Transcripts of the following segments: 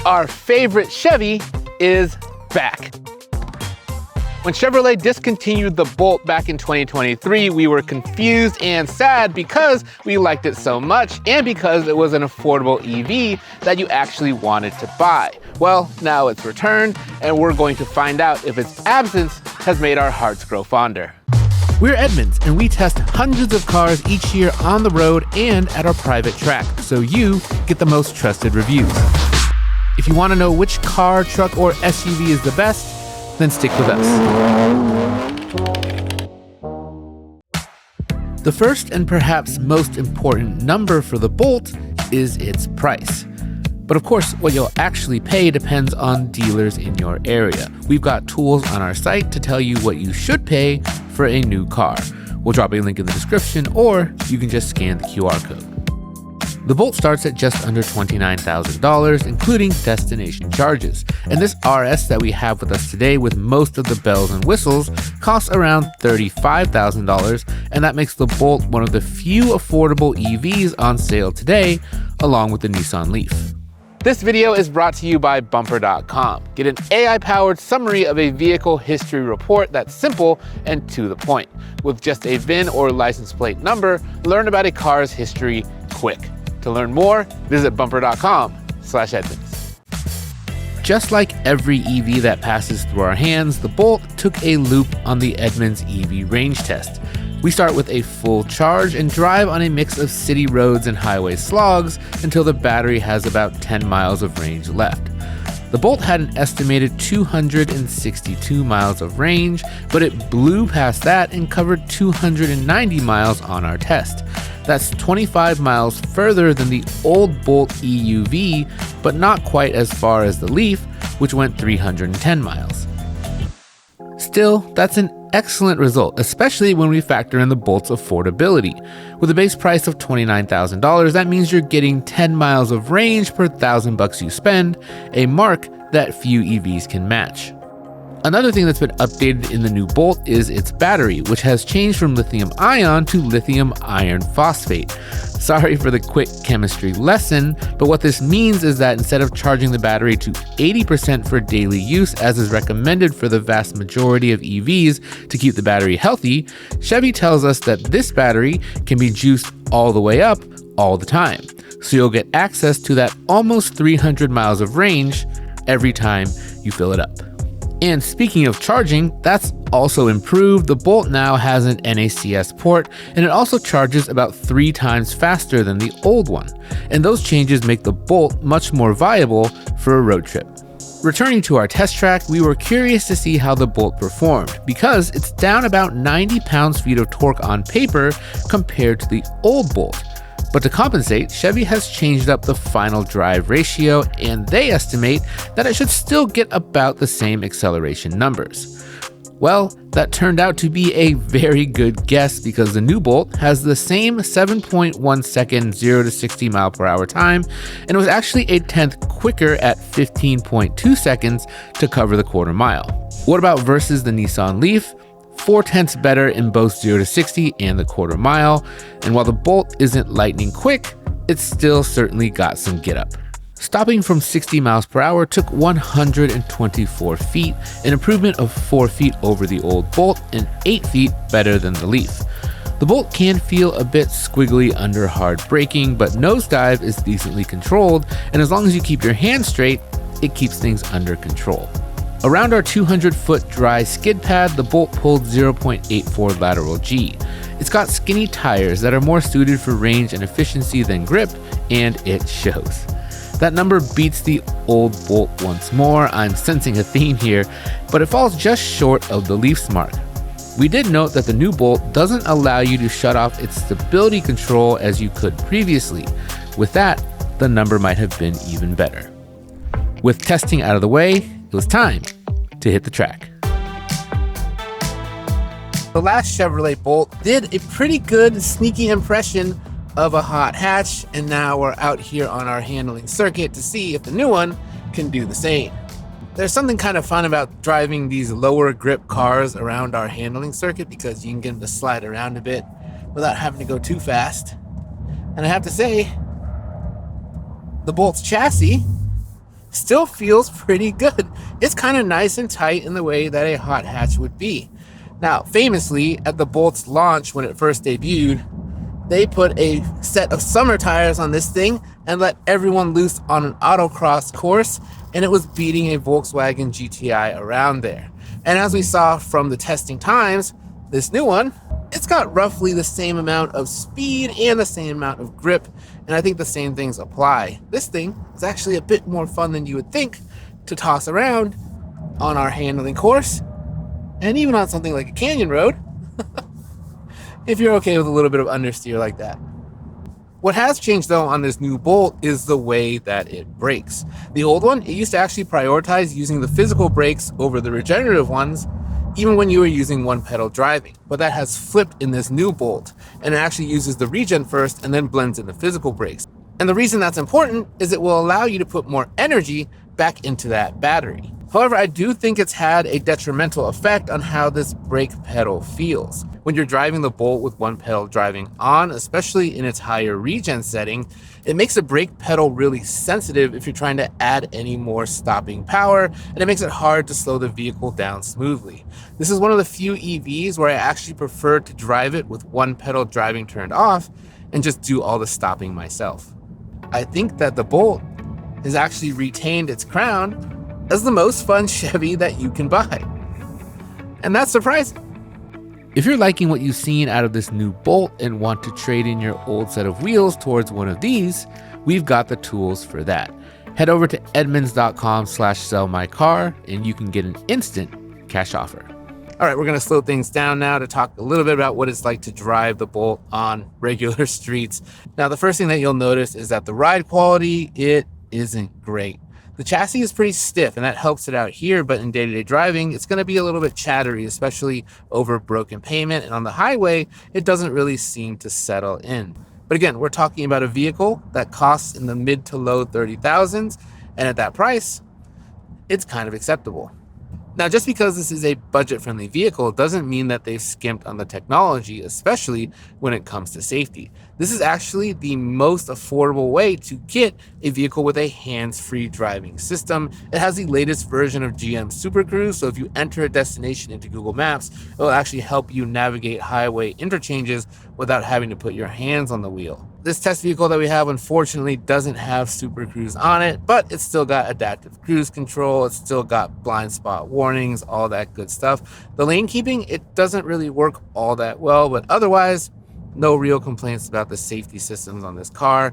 Our favorite Chevy is back. When Chevrolet discontinued the Bolt back in 2023, we were confused and sad because we liked it so much and because it was an affordable EV that you actually wanted to buy. Well, now it's returned, and we're going to find out if its absence has made our hearts grow fonder. We're Edmunds, and we test hundreds of cars each year on the road and at our private track, so you get the most trusted reviews. If you want to know which car, truck, or SUV is the best, then stick with us. The first and perhaps most important number for the Bolt is its price. But of course, what you'll actually pay depends on dealers in your area. We've got tools on our site to tell you what you should pay for a new car. We'll drop a link in the description, or you can just scan the QR code. The Bolt starts at just under $29,000, including destination charges. And this RS that we have with us today, with most of the bells and whistles, costs around $35,000, and that makes the Bolt one of the few affordable EVs on sale today, along with the Nissan Leaf. This video is brought to you by Bumper.com. Get an AI-powered summary of a vehicle history report that's simple and to the point. With just a VIN or license plate number, learn about a car's history quick. To learn more, visit bumper.com/Edmunds. Just like every EV that passes through our hands, the Bolt took a loop on the Edmunds EV Range Test. We start with a full charge and drive on a mix of city roads and highway slogs until the battery has about 10 miles of range left. The Bolt had an estimated 262 miles of range, but it blew past that and covered 290 miles on our test. That's 25 miles further than the old Bolt EUV, but not quite as far as the Leaf, which went 310 miles. Still, that's an excellent result, especially when we factor in the Bolt's affordability. With a base price of $29,000, that means you're getting 10 miles of range per $1,000 you spend, a mark that few EVs can match. Another thing that's been updated in the new Bolt is its battery, which has changed from lithium-ion to lithium-iron-phosphate. Sorry for the quick chemistry lesson, but what this means is that instead of charging the battery to 80% for daily use, as is recommended for the vast majority of EVs to keep the battery healthy, Chevy tells us that this battery can be juiced all the way up all the time. So you'll get access to that almost 300 miles of range every time you fill it up. And speaking of charging, that's also improved. The Bolt now has an NACS port, and it also charges about 3 times faster than the old one. And those changes make the Bolt much more viable for a road trip. Returning to our test track, we were curious to see how the Bolt performed, because it's down about 90 pounds-feet of torque on paper compared to the old Bolt. But to compensate, Chevy has changed up the final drive ratio, and they estimate that it should still get about the same acceleration numbers. Well, that turned out to be a very good guess, because the new Bolt has the same 7.1 second 0 to 60 mile per hour time, and it was actually a tenth quicker at 15.2 seconds to cover the quarter mile. What about versus the Nissan Leaf? 4 tenths better in both 0 to 60 and the quarter mile, and while the Bolt isn't lightning quick, it's still certainly got some get up. Stopping from 60 miles per hour took 124 feet, an improvement of 4 feet over the old Bolt and 8 feet better than the Leaf. The Bolt can feel a bit squiggly under hard braking, but nosedive is decently controlled, and as long as you keep your hands straight, it keeps things under control. Around our 200-foot dry skid pad, the Bolt pulled 0.84 lateral G. It's got skinny tires that are more suited for range and efficiency than grip, and it shows. That number beats the old Bolt once more. I'm sensing a theme here, but it falls just short of the Leaf's mark. We did note that the new Bolt doesn't allow you to shut off its stability control as you could previously. With that, the number might have been even better. With testing out of the way, it was time to hit the track. The last Chevrolet Bolt did a pretty good sneaky impression of a hot hatch, and now we're out here on our handling circuit to see if the new one can do the same. There's something kind of fun about driving these lower grip cars around our handling circuit, because you can get them to slide around a bit without having to go too fast. And I have to say, the Bolt's chassis still feels pretty good. It's kind of nice and tight in the way that a hot hatch would be. Now, famously, at the Bolt's launch when it first debuted, they put a set of summer tires on this thing and let everyone loose on an autocross course, and it was beating a Volkswagen GTI around there. And as we saw from the testing times, this new one, it's got roughly the same amount of speed and the same amount of grip, and I think the same things apply. This thing is actually a bit more fun than you would think to toss around on our handling course, and even on something like a canyon road, if you're okay with a little bit of understeer like that. What has changed though on this new Bolt is the way that it brakes. The old one, it used to actually prioritize using the physical brakes over the regenerative ones, even when you were using one pedal driving. But that has flipped in this new Bolt, and it actually uses the regen first and then blends in the physical brakes. And the reason that's important is it will allow you to put more energy back into that battery. However, I do think it's had a detrimental effect on how this brake pedal feels. When you're driving the Bolt with one pedal driving on, especially in its higher regen setting, it makes the brake pedal really sensitive if you're trying to add any more stopping power, and it makes it hard to slow the vehicle down smoothly. This is one of the few EVs where I actually prefer to drive it with one pedal driving turned off and just do all the stopping myself. I think that the Bolt has actually retained its crown as the most fun Chevy that you can buy. And that's surprising. If you're liking what you've seen out of this new Bolt and want to trade in your old set of wheels towards one of these, we've got the tools for that. Head over to edmunds.com/sellmycar and you can get an instant cash offer. All right, we're gonna slow things down now to talk a little bit about what it's like to drive the Bolt on regular streets. Now, the first thing that you'll notice is that the ride quality, it isn't great. The chassis is pretty stiff and that helps it out here, but in day-to-day driving, it's gonna be a little bit chattery, especially over broken pavement, and on the highway, it doesn't really seem to settle in. But again, we're talking about a vehicle that costs in the mid to low 30,000s, and at that price, it's kind of acceptable. Now, just because this is a budget-friendly vehicle doesn't mean that they've skimped on the technology, especially when it comes to safety. This is actually the most affordable way to get a vehicle with a hands-free driving system. It has the latest version of GM Super Cruise, so if you enter a destination into Google Maps, it will actually help you navigate highway interchanges without having to put your hands on the wheel. This test vehicle that we have, unfortunately, doesn't have Super Cruise on it, but it's still got adaptive cruise control, it's still got blind spot warnings, all that good stuff. The lane keeping, it doesn't really work all that well, but otherwise, no real complaints about the safety systems on this car.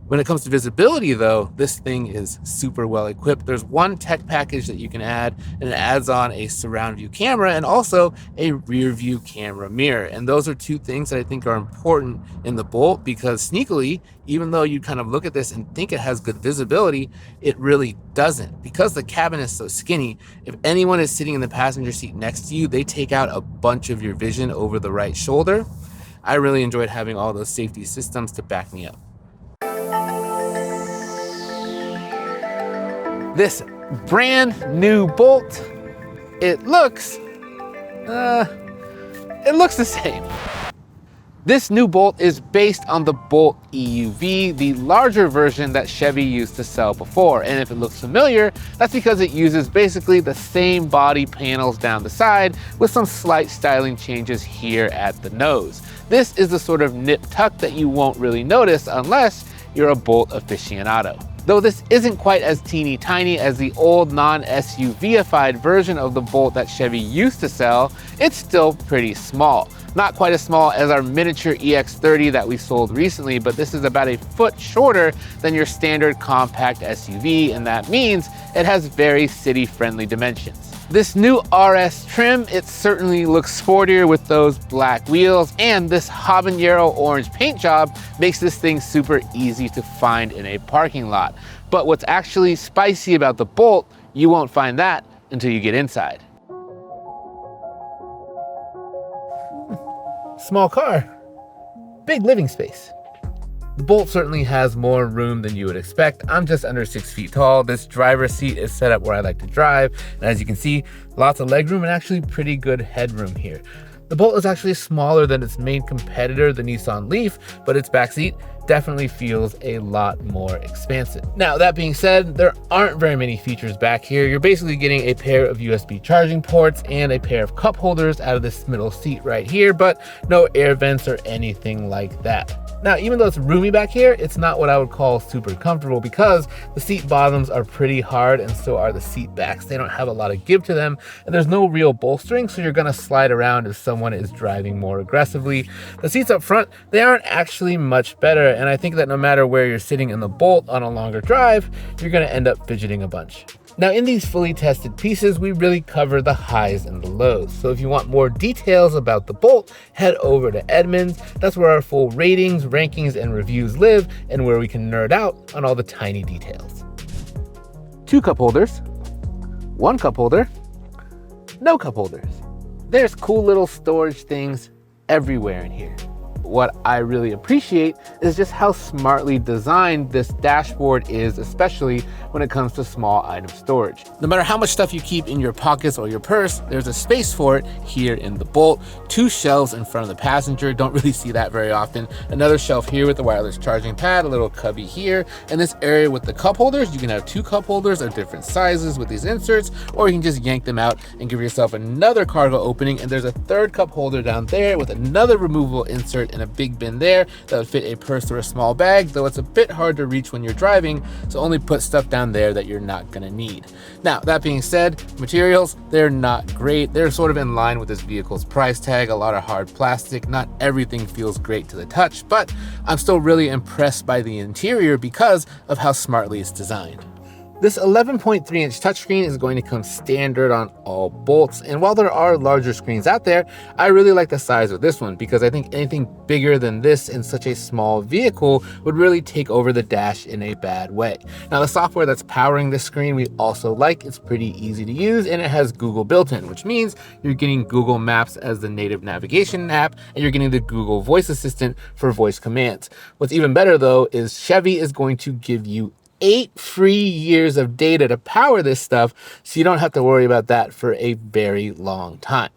When it comes to visibility though, this thing is super well equipped. There's one tech package that you can add, and it adds on a surround view camera and also a rear view camera mirror. And those are two things that I think are important in the Bolt, because sneakily, even though you kind of look at this and think it has good visibility, it really doesn't. Because the cabin is so skinny, if anyone is sitting in the passenger seat next to you, they take out a bunch of your vision over the right shoulder. I really enjoyed having all those safety systems to back me up. This brand new Bolt, it looks the same. This new Bolt is based on the Bolt EUV, the larger version that Chevy used to sell before. And if it looks familiar, that's because it uses basically the same body panels down the side with some slight styling changes here at the nose. This is the sort of nip tuck that you won't really notice unless you're a Bolt aficionado. Though this isn't quite as teeny tiny as the old non-SUV-ified version of the Bolt that Chevy used to sell, it's still pretty small. Not quite as small as our miniature EX30 that we sold recently, but this is about a foot shorter than your standard compact SUV, and that means it has very city-friendly dimensions. This new RS trim, it certainly looks sportier with those black wheels, and this habanero orange paint job makes this thing super easy to find in a parking lot. But what's actually spicy about the Bolt, you won't find that until you get inside. Small car, big living space. The Bolt certainly has more room than you would expect. I'm just under 6 feet tall. This driver's seat is set up where I like to drive. And as you can see, lots of legroom and actually pretty good headroom here. The Bolt is actually smaller than its main competitor, the Nissan Leaf, but its backseat definitely feels a lot more expansive. Now, that being said, there aren't very many features back here. You're basically getting a pair of USB charging ports and a pair of cup holders out of this middle seat right here, but no air vents or anything like that. Now, even though it's roomy back here, it's not what I would call super comfortable because the seat bottoms are pretty hard and so are the seat backs. They don't have a lot of give to them and there's no real bolstering, so you're gonna slide around if someone is driving more aggressively. The seats up front, they aren't actually much better, and I think that no matter where you're sitting in the Bolt on a longer drive, you're gonna end up fidgeting a bunch. Now, in these fully tested pieces, we really cover the highs and the lows. So if you want more details about the Bolt, head over to Edmunds. That's where our full ratings, rankings, and reviews live, and where we can nerd out on all the tiny details. 2 cup holders, 1 cup holder, no cup holders. There's cool little storage things everywhere in here. What I really appreciate is just how smartly designed this dashboard is, especially when it comes to small item storage. No matter how much stuff you keep in your pockets or your purse, there's a space for it here in the Bolt. 2 shelves in front of the passenger, don't really see that very often. Another shelf here with the wireless charging pad, a little cubby here. And this area with the cup holders, you can have 2 cup holders of different sizes with these inserts, or you can just yank them out and give yourself another cargo opening. And there's a 3rd cup holder down there with another removable insert and a big bin there that would fit a purse or a small bag, though it's a bit hard to reach when you're driving, so only put stuff down there that you're not gonna need. Now, that being said, materials, they're not great. They're sort of in line with this vehicle's price tag, a lot of hard plastic. Not everything feels great to the touch, but I'm still really impressed by the interior because of how smartly it's designed. This 11.3-inch touchscreen is going to come standard on all Bolts, and while there are larger screens out there, I really like the size of this one because I think anything bigger than this in such a small vehicle would really take over the dash in a bad way. Now, the software that's powering this screen we also like. It's pretty easy to use and it has Google built in, which means you're getting Google Maps as the native navigation app and you're getting the Google Voice Assistant for voice commands. What's even better though is Chevy is going to give you 8 free years of data to power this stuff, so you don't have to worry about that for a very long time.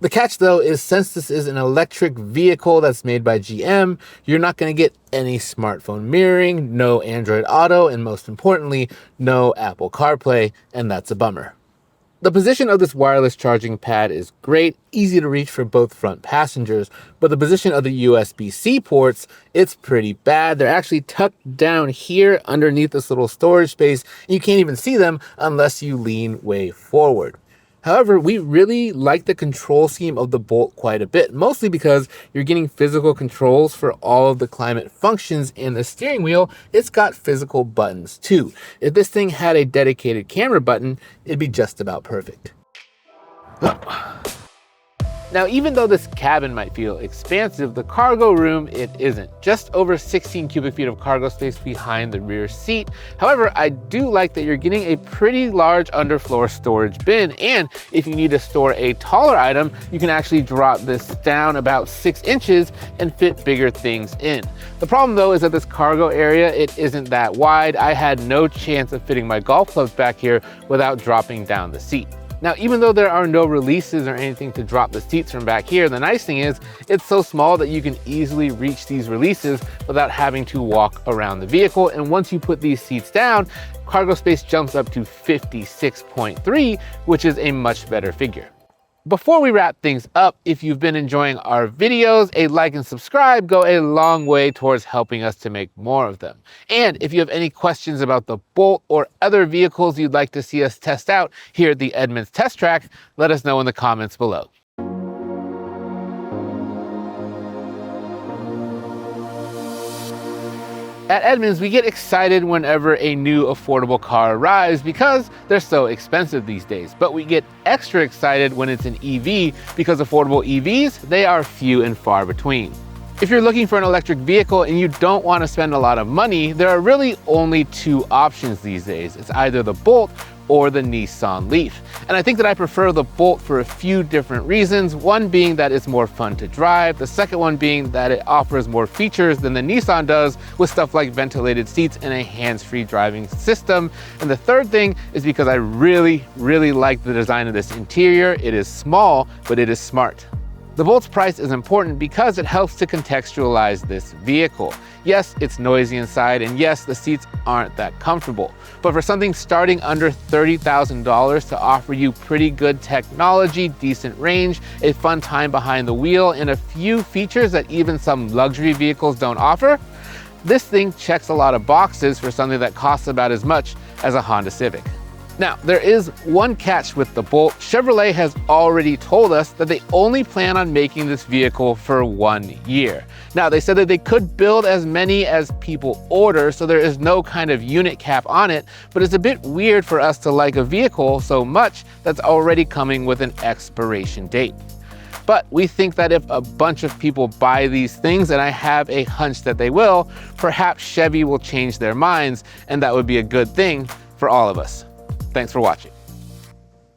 The catch though is since this is an electric vehicle that's made by GM, you're not going to get any smartphone mirroring, no Android Auto, and most importantly, no Apple CarPlay, and that's a bummer. The position of this wireless charging pad is great, easy to reach for both front passengers, but the position of the USB-C ports, it's pretty bad. They're actually tucked down here underneath this little storage space, and you can't even see them unless you lean way forward. However, we really like the control scheme of the Bolt quite a bit, mostly because you're getting physical controls for all of the climate functions, and the steering wheel, it's got physical buttons too. If this thing had a dedicated camera button, it'd be just about perfect. Now, even though this cabin might feel expansive, the cargo room, it isn't. Just over 16 cubic feet of cargo space behind the rear seat. However, I do like that you're getting a pretty large underfloor storage bin, and if you need to store a taller item, you can actually drop this down about 6 inches and fit bigger things in. The problem though is that this cargo area, it isn't that wide. I had no chance of fitting my golf clubs back here without dropping down the seat. Now, even though there are no releases or anything to drop the seats from back here, the nice thing is it's so small that you can easily reach these releases without having to walk around the vehicle. And once you put these seats down, cargo space jumps up to 56.3, which is a much better figure. Before we wrap things up, if you've been enjoying our videos, a like and subscribe go a long way towards helping us to make more of them. And if you have any questions about the Bolt or other vehicles you'd like to see us test out here at the Edmunds Test Track, let us know in the comments below. At Edmunds, we get excited whenever a new affordable car arrives because they're so expensive these days. But we get extra excited when it's an EV because affordable EVs, they are few and far between. If you're looking for an electric vehicle and you don't want to spend a lot of money, there are really only 2 options these days. It's either the Bolt or the Nissan Leaf. And I think that I prefer the Bolt for a few different reasons. One being that it's more fun to drive. The second one being that it offers more features than the Nissan does with stuff like ventilated seats and a hands-free driving system. And the third thing is because I really like the design of this interior. It is small, but it is smart. The Bolt's price is important because it helps to contextualize this vehicle. Yes, it's noisy inside, and yes, the seats aren't that comfortable. But for something starting under $30,000 to offer you pretty good technology, decent range, a fun time behind the wheel, and a few features that even some luxury vehicles don't offer, this thing checks a lot of boxes for something that costs about as much as a Honda Civic. Now, there is one catch with the Bolt. Chevrolet has already told us that they only plan on making this vehicle for 1 year. Now, they said that they could build as many as people order, so there is no kind of unit cap on it, but it's a bit weird for us to like a vehicle so much that's already coming with an expiration date. But we think that if a bunch of people buy these things, and I have a hunch that they will, perhaps Chevy will change their minds, and that would be a good thing for all of us. Thanks for watching.